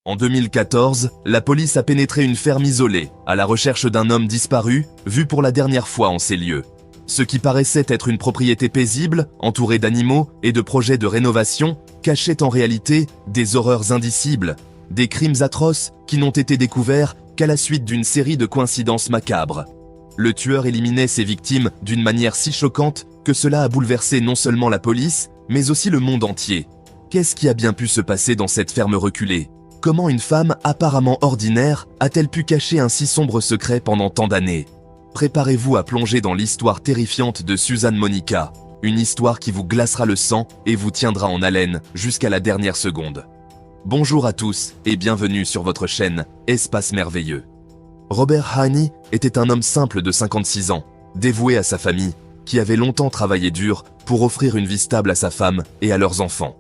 En 2014, la police a pénétré une ferme isolée, à la recherche d'un homme disparu, vu pour la dernière fois en ces lieux. Ce qui paraissait être une propriété paisible, entourée d'animaux et de projets de rénovation, cachait en réalité des horreurs indicibles, des crimes atroces qui n'ont été découverts qu'à la suite d'une série de coïncidences macabres. Le tueur éliminait ses victimes d'une manière si choquante que cela a bouleversé non seulement la police, mais aussi le monde entier. Qu'est-ce qui a bien pu se passer dans cette ferme reculée ? Comment une femme apparemment ordinaire a-t-elle pu cacher un si sombre secret pendant tant d'années ? Préparez-vous à plonger dans l'histoire terrifiante de Susan Monica, une histoire qui vous glacera le sang et vous tiendra en haleine jusqu'à la dernière seconde. Bonjour à tous et bienvenue sur votre chaîne Espace Merveilleux. Robert Haney était un homme simple de 56 ans, dévoué à sa famille, qui avait longtemps travaillé dur pour offrir une vie stable à sa femme et à leurs enfants.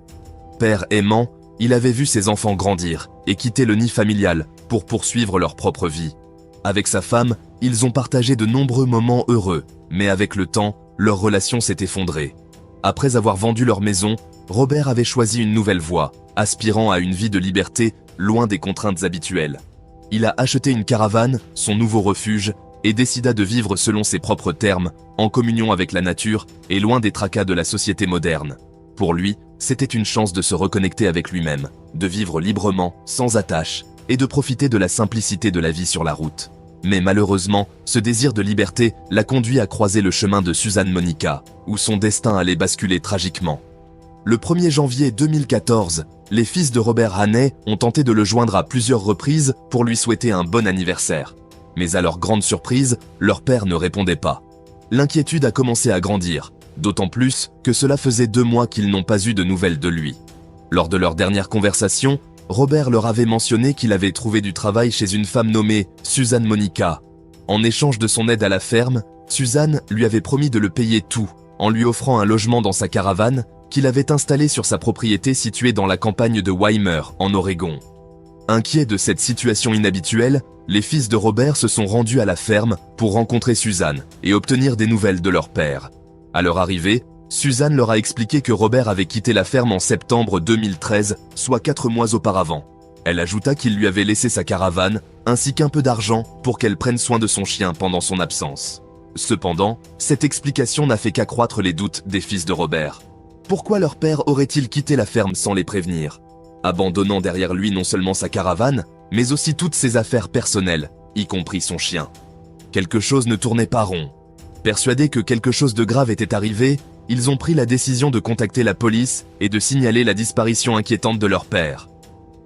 Père aimant, il avait vu ses enfants grandir et quitter le nid familial pour poursuivre leur propre vie. Avec sa femme, ils ont partagé de nombreux moments heureux, mais avec le temps, leur relation s'est effondrée. Après avoir vendu leur maison, Robert avait choisi une nouvelle voie, aspirant à une vie de liberté, loin des contraintes habituelles. Il a acheté une caravane, son nouveau refuge, et décida de vivre selon ses propres termes, en communion avec la nature et loin des tracas de la société moderne. Pour lui, c'était une chance de se reconnecter avec lui-même, de vivre librement, sans attache, et de profiter de la simplicité de la vie sur la route. Mais malheureusement, ce désir de liberté l'a conduit à croiser le chemin de Susan Monica, où son destin allait basculer tragiquement. Le 1er janvier 2014, les fils de Robert Haney ont tenté de le joindre à plusieurs reprises pour lui souhaiter un bon anniversaire. Mais à leur grande surprise, leur père ne répondait pas. L'inquiétude a commencé à grandir, d'autant plus que cela faisait 2 mois qu'ils n'ont pas eu de nouvelles de lui. Lors de leur dernière conversation, Robert leur avait mentionné qu'il avait trouvé du travail chez une femme nommée Susan Monica. En échange de son aide à la ferme, Susan lui avait promis de le payer tout, en lui offrant un logement dans sa caravane qu'il avait installée sur sa propriété située dans la campagne de Weimer, en Oregon. Inquiets de cette situation inhabituelle, les fils de Robert se sont rendus à la ferme pour rencontrer Susan et obtenir des nouvelles de leur père. À leur arrivée, Susan leur a expliqué que Robert avait quitté la ferme en septembre 2013, soit 4 mois auparavant. Elle ajouta qu'il lui avait laissé sa caravane, ainsi qu'un peu d'argent pour qu'elle prenne soin de son chien pendant son absence. Cependant, cette explication n'a fait qu'accroître les doutes des fils de Robert. Pourquoi leur père aurait-il quitté la ferme sans les prévenir, abandonnant derrière lui non seulement sa caravane, mais aussi toutes ses affaires personnelles, y compris son chien? Quelque chose ne tournait pas rond. Persuadés que quelque chose de grave était arrivé, ils ont pris la décision de contacter la police et de signaler la disparition inquiétante de leur père.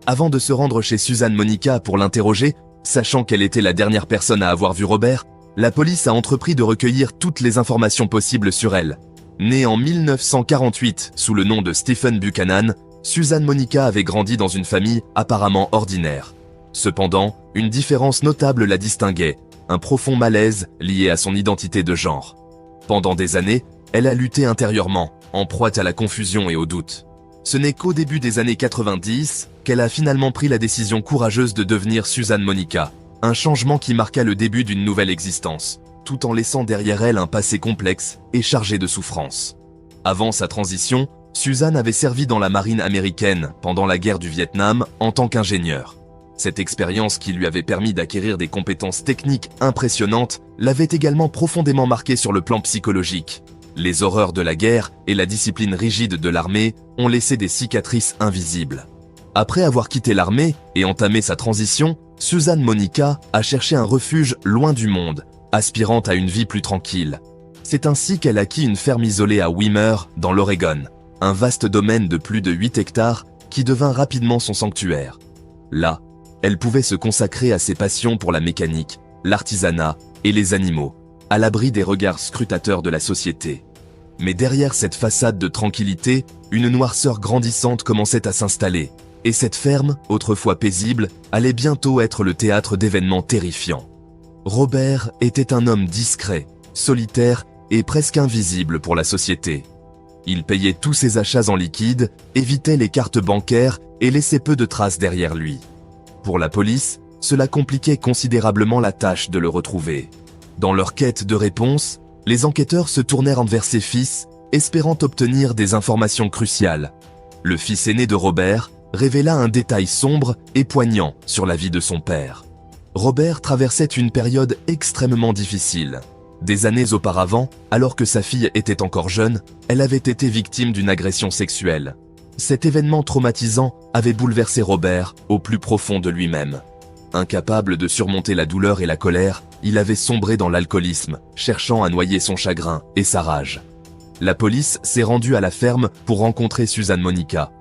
Avant de se rendre chez Susan Monica pour l'interroger, sachant qu'elle était la dernière personne à avoir vu Robert, la police a entrepris de recueillir toutes les informations possibles sur elle. Née en 1948 sous le nom de Stephen Buchanan, Susan Monica avait grandi dans une famille apparemment ordinaire. Cependant, une différence notable la distinguait, un profond malaise lié à son identité de genre. Pendant des années, elle a lutté intérieurement, en proie à la confusion et au doute. Ce n'est qu'au début des années 90 qu'elle a finalement pris la décision courageuse de devenir Susan Monica, un changement qui marqua le début d'une nouvelle existence, tout en laissant derrière elle un passé complexe et chargé de souffrances. Avant sa transition, Susan avait servi dans la marine américaine pendant la guerre du Vietnam en tant qu'ingénieur. Cette expérience qui lui avait permis d'acquérir des compétences techniques impressionnantes l'avait également profondément marqué sur le plan psychologique. Les horreurs de la guerre et la discipline rigide de l'armée ont laissé des cicatrices invisibles. Après avoir quitté l'armée et entamé sa transition, Susan Monica a cherché un refuge loin du monde, aspirant à une vie plus tranquille. C'est ainsi qu'elle acquit une ferme isolée à Weimer, dans l'Oregon, un vaste domaine de plus de 8 hectares qui devint rapidement son sanctuaire. Là, elle pouvait se consacrer à ses passions pour la mécanique, l'artisanat et les animaux, à l'abri des regards scrutateurs de la société. Mais derrière cette façade de tranquillité, une noirceur grandissante commençait à s'installer, et cette ferme, autrefois paisible, allait bientôt être le théâtre d'événements terrifiants. Robert était un homme discret, solitaire et presque invisible pour la société. Il payait tous ses achats en liquide, évitait les cartes bancaires et laissait peu de traces derrière lui. Pour la police, cela compliquait considérablement la tâche de le retrouver. Dans leur quête de réponse, les enquêteurs se tournèrent envers ses fils, espérant obtenir des informations cruciales. Le fils aîné de Robert, révéla un détail sombre et poignant sur la vie de son père. Robert traversait une période extrêmement difficile. Des années auparavant, alors que sa fille était encore jeune, elle avait été victime d'une agression sexuelle. Cet événement traumatisant avait bouleversé Robert au plus profond de lui-même. Incapable de surmonter la douleur et la colère, il avait sombré dans l'alcoolisme, cherchant à noyer son chagrin et sa rage. La police s'est rendue à la ferme pour rencontrer Suzanne Monica.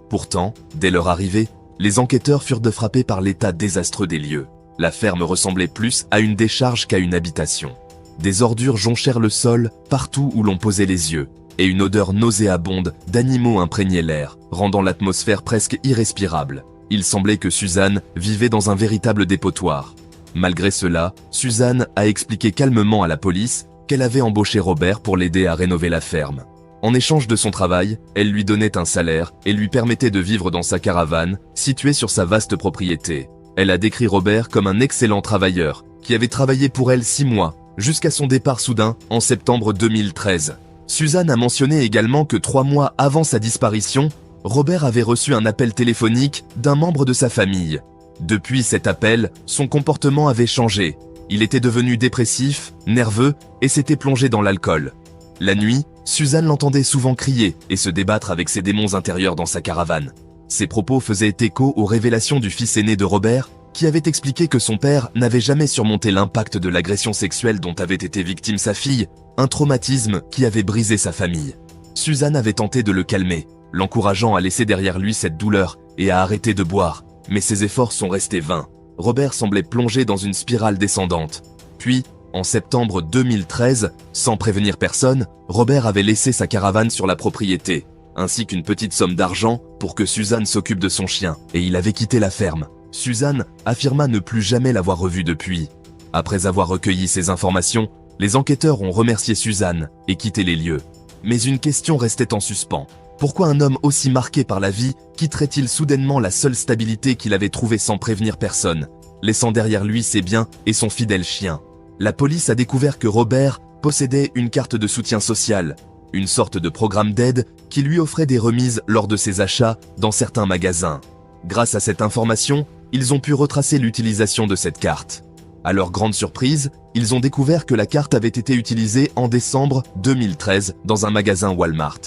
Pourtant, dès leur arrivée, les enquêteurs furent frappés par l'état désastreux des lieux. La ferme ressemblait plus à une décharge qu'à une habitation. Des ordures jonchèrent le sol partout où l'on posait les yeux, et une odeur nauséabonde d'animaux imprégnait l'air, rendant l'atmosphère presque irrespirable. Il semblait que Suzanne vivait dans un véritable dépotoir. Malgré cela, Suzanne a expliqué calmement à la police qu'elle avait embauché Robert pour l'aider à rénover la ferme. En échange de son travail, elle lui donnait un salaire et lui permettait de vivre dans sa caravane, située sur sa vaste propriété. Elle a décrit Robert comme un excellent travailleur, qui avait travaillé pour elle 6 mois, jusqu'à son départ soudain en septembre 2013. Suzanne a mentionné également que 3 mois avant sa disparition, Robert avait reçu un appel téléphonique d'un membre de sa famille. Depuis cet appel, son comportement avait changé. Il était devenu dépressif, nerveux et s'était plongé dans l'alcool. La nuit, Suzanne l'entendait souvent crier et se débattre avec ses démons intérieurs dans sa caravane. Ses propos faisaient écho aux révélations du fils aîné de Robert, qui avait expliqué que son père n'avait jamais surmonté l'impact de l'agression sexuelle dont avait été victime sa fille, un traumatisme qui avait brisé sa famille. Suzanne avait tenté de le calmer, l'encourageant à laisser derrière lui cette douleur et à arrêter de boire, mais ses efforts sont restés vains. Robert semblait plongé dans une spirale descendante. Puis, en septembre 2013, sans prévenir personne, Robert avait laissé sa caravane sur la propriété, ainsi qu'une petite somme d'argent pour que Suzanne s'occupe de son chien, et il avait quitté la ferme. Suzanne affirma ne plus jamais l'avoir revu depuis. Après avoir recueilli ces informations, les enquêteurs ont remercié Suzanne et quitté les lieux. Mais une question restait en suspens. Pourquoi un homme aussi marqué par la vie quitterait-il soudainement la seule stabilité qu'il avait trouvée sans prévenir personne, laissant derrière lui ses biens et son fidèle chien? La police a découvert que Robert possédait une carte de soutien social, une sorte de programme d'aide qui lui offrait des remises lors de ses achats dans certains magasins. Grâce à cette information, ils ont pu retracer l'utilisation de cette carte. À leur grande surprise, ils ont découvert que la carte avait été utilisée en décembre 2013 dans un magasin Walmart.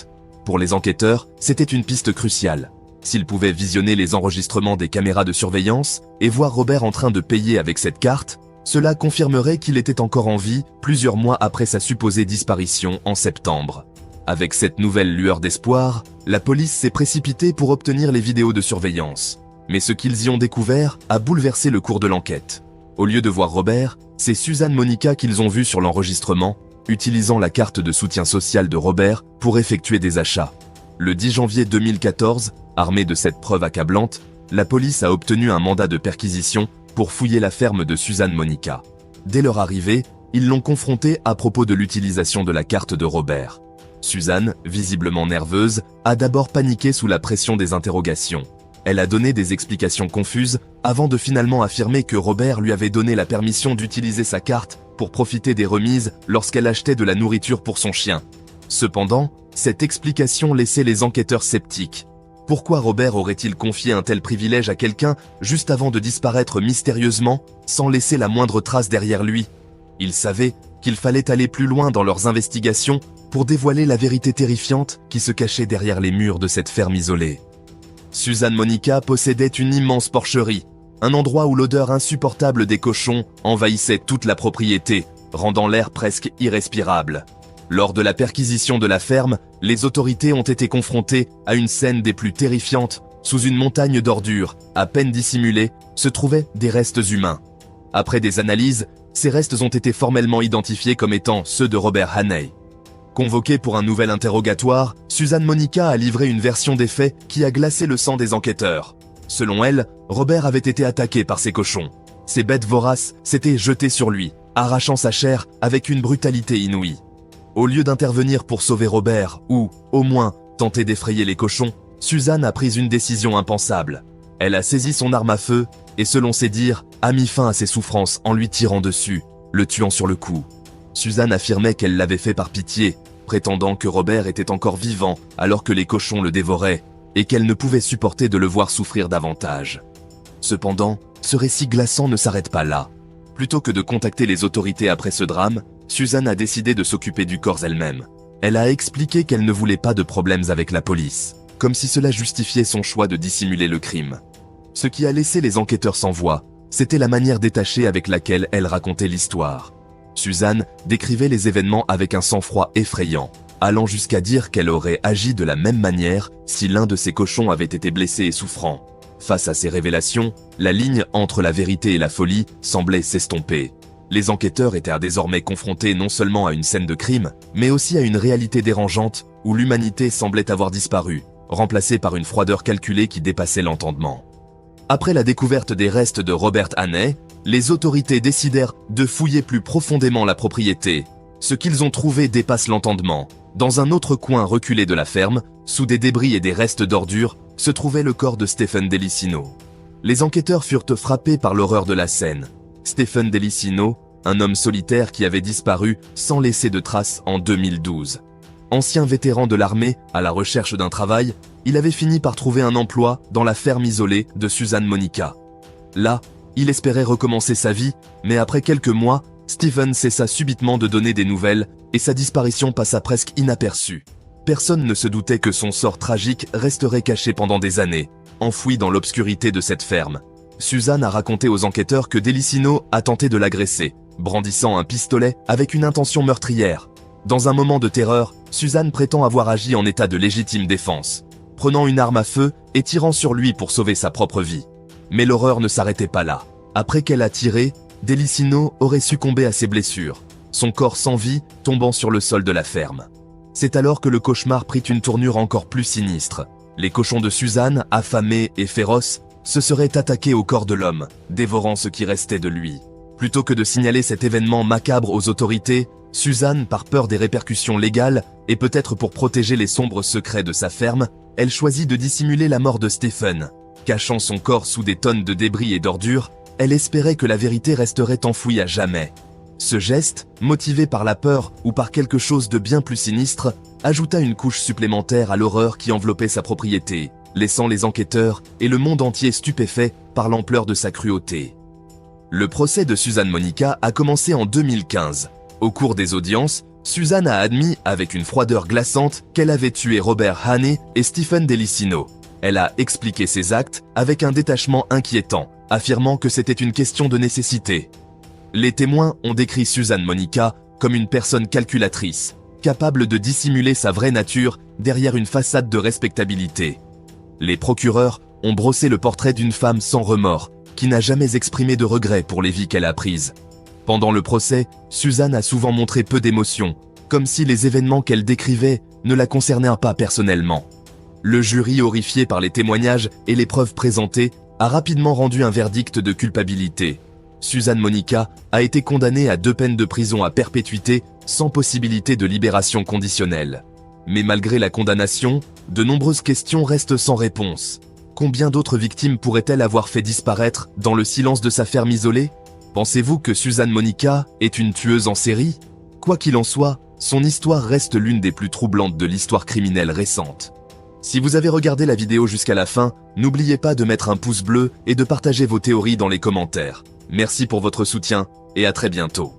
Pour les enquêteurs, c'était une piste cruciale. S'ils pouvaient visionner les enregistrements des caméras de surveillance et voir Robert en train de payer avec cette carte, cela confirmerait qu'il était encore en vie plusieurs mois après sa supposée disparition en septembre. Avec cette nouvelle lueur d'espoir, la police s'est précipitée pour obtenir les vidéos de surveillance. Mais ce qu'ils y ont découvert a bouleversé le cours de l'enquête. Au lieu de voir Robert, c'est Suzanne Monica qu'ils ont vu sur l'enregistrement, utilisant la carte de soutien social de Robert pour effectuer des achats. Le 10 janvier 2014, armée de cette preuve accablante, la police a obtenu un mandat de perquisition pour fouiller la ferme de Suzanne Monica. Dès leur arrivée, ils l'ont confrontée à propos de l'utilisation de la carte de Robert. Suzanne, visiblement nerveuse, a d'abord paniqué sous la pression des interrogations. Elle a donné des explications confuses avant de finalement affirmer que Robert lui avait donné la permission d'utiliser sa carte pour profiter des remises lorsqu'elle achetait de la nourriture pour son chien. Cependant, cette explication laissait les enquêteurs sceptiques. Pourquoi Robert aurait-il confié un tel privilège à quelqu'un juste avant de disparaître mystérieusement, sans laisser la moindre trace derrière lui? Ils savaient qu'il fallait aller plus loin dans leurs investigations pour dévoiler la vérité terrifiante qui se cachait derrière les murs de cette ferme isolée. Suzanne Monica possédait une immense porcherie, un endroit où l'odeur insupportable des cochons envahissait toute la propriété, rendant l'air presque irrespirable. Lors de la perquisition de la ferme, les autorités ont été confrontées à une scène des plus terrifiantes. Sous une montagne d'ordures, à peine dissimulée, se trouvaient des restes humains. Après des analyses, ces restes ont été formellement identifiés comme étant ceux de Robert Haney. Convoquée pour un nouvel interrogatoire, Suzanne Monica a livré une version des faits qui a glacé le sang des enquêteurs. Selon elle, Robert avait été attaqué par ces cochons. Ces bêtes voraces s'étaient jetées sur lui, arrachant sa chair avec une brutalité inouïe. Au lieu d'intervenir pour sauver Robert, ou, au moins, tenter d'effrayer les cochons, Suzanne a pris une décision impensable. Elle a saisi son arme à feu, et selon ses dires, a mis fin à ses souffrances en lui tirant dessus, le tuant sur le coup. Suzanne affirmait qu'elle l'avait fait par pitié, prétendant que Robert était encore vivant alors que les cochons le dévoraient. et qu'elle ne pouvait supporter de le voir souffrir davantage. Cependant, ce récit glaçant ne s'arrête pas là. Plutôt que de contacter les autorités après ce drame, Suzanne a décidé de s'occuper du corps elle-même. Elle a expliqué qu'elle ne voulait pas de problèmes avec la police, comme si cela justifiait son choix de dissimuler le crime. Ce qui a laissé les enquêteurs sans voix, c'était la manière détachée avec laquelle elle racontait l'histoire. Suzanne décrivait les événements avec un sang-froid effrayant, allant jusqu'à dire qu'elle aurait agi de la même manière si l'un de ses cochons avait été blessé et souffrant. Face à ces révélations, la ligne entre la vérité et la folie semblait s'estomper. Les enquêteurs étaient désormais confrontés non seulement à une scène de crime, mais aussi à une réalité dérangeante où l'humanité semblait avoir disparu, remplacée par une froideur calculée qui dépassait l'entendement. Après la découverte des restes de Robert Hannay, les autorités décidèrent de fouiller plus profondément la propriété. Ce qu'ils ont trouvé dépasse l'entendement. Dans un autre coin reculé de la ferme, sous des débris et des restes d'ordures, se trouvait le corps de Stephen Delicino. Les enquêteurs furent frappés par l'horreur de la scène. Stephen Delicino, un homme solitaire qui avait disparu sans laisser de traces en 2012. Ancien vétéran de l'armée, à la recherche d'un travail, il avait fini par trouver un emploi dans la ferme isolée de Suzanne Monica. Là, il espérait recommencer sa vie, mais après quelques mois, Stephen cessa subitement de donner des nouvelles et sa disparition passa presque inaperçue. Personne ne se doutait que son sort tragique resterait caché pendant des années, enfoui dans l'obscurité de cette ferme. Suzanne a raconté aux enquêteurs que Delicino a tenté de l'agresser, brandissant un pistolet avec une intention meurtrière. Dans un moment de terreur, Suzanne prétend avoir agi en état de légitime défense, prenant une arme à feu et tirant sur lui pour sauver sa propre vie. Mais l'horreur ne s'arrêtait pas là. Après qu'elle a tiré, Delicino aurait succombé à ses blessures, son corps sans vie tombant sur le sol de la ferme. C'est alors que le cauchemar prit une tournure encore plus sinistre. Les cochons de Suzanne, affamés et féroces, se seraient attaqués au corps de l'homme, dévorant ce qui restait de lui. Plutôt que de signaler cet événement macabre aux autorités, Suzanne, par peur des répercussions légales, et peut-être pour protéger les sombres secrets de sa ferme, elle choisit de dissimuler la mort de Stephen. Cachant son corps sous des tonnes de débris et d'ordures, elle espérait que la vérité resterait enfouie à jamais. Ce geste, motivé par la peur ou par quelque chose de bien plus sinistre, ajouta une couche supplémentaire à l'horreur qui enveloppait sa propriété, laissant les enquêteurs et le monde entier stupéfaits par l'ampleur de sa cruauté. Le procès de Suzanne Monica a commencé en 2015. Au cours des audiences, Suzanne a admis avec une froideur glaçante qu'elle avait tué Robert Hannay et Stephen Delicino. Elle a expliqué ses actes avec un détachement inquiétant, affirmant que c'était une question de nécessité. Les témoins ont décrit Suzanne Monica comme une personne calculatrice, capable de dissimuler sa vraie nature derrière une façade de respectabilité. Les procureurs ont brossé le portrait d'une femme sans remords, qui n'a jamais exprimé de regrets pour les vies qu'elle a prises. Pendant le procès, Suzanne a souvent montré peu d'émotion, comme si les événements qu'elle décrivait ne la concernaient pas personnellement. Le jury, horrifié par les témoignages et les preuves présentées, a rapidement rendu un verdict de culpabilité. Suzanne Monica a été condamnée à 2 peines de prison à perpétuité sans possibilité de libération conditionnelle. Mais malgré la condamnation, de nombreuses questions restent sans réponse. Combien d'autres victimes pourrait-elle avoir fait disparaître dans le silence de sa ferme isolée ? Pensez-vous que Suzanne Monica est une tueuse en série ? Quoi qu'il en soit, son histoire reste l'une des plus troublantes de l'histoire criminelle récente. Si vous avez regardé la vidéo jusqu'à la fin, n'oubliez pas de mettre un pouce bleu et de partager vos théories dans les commentaires. Merci pour votre soutien et à très bientôt.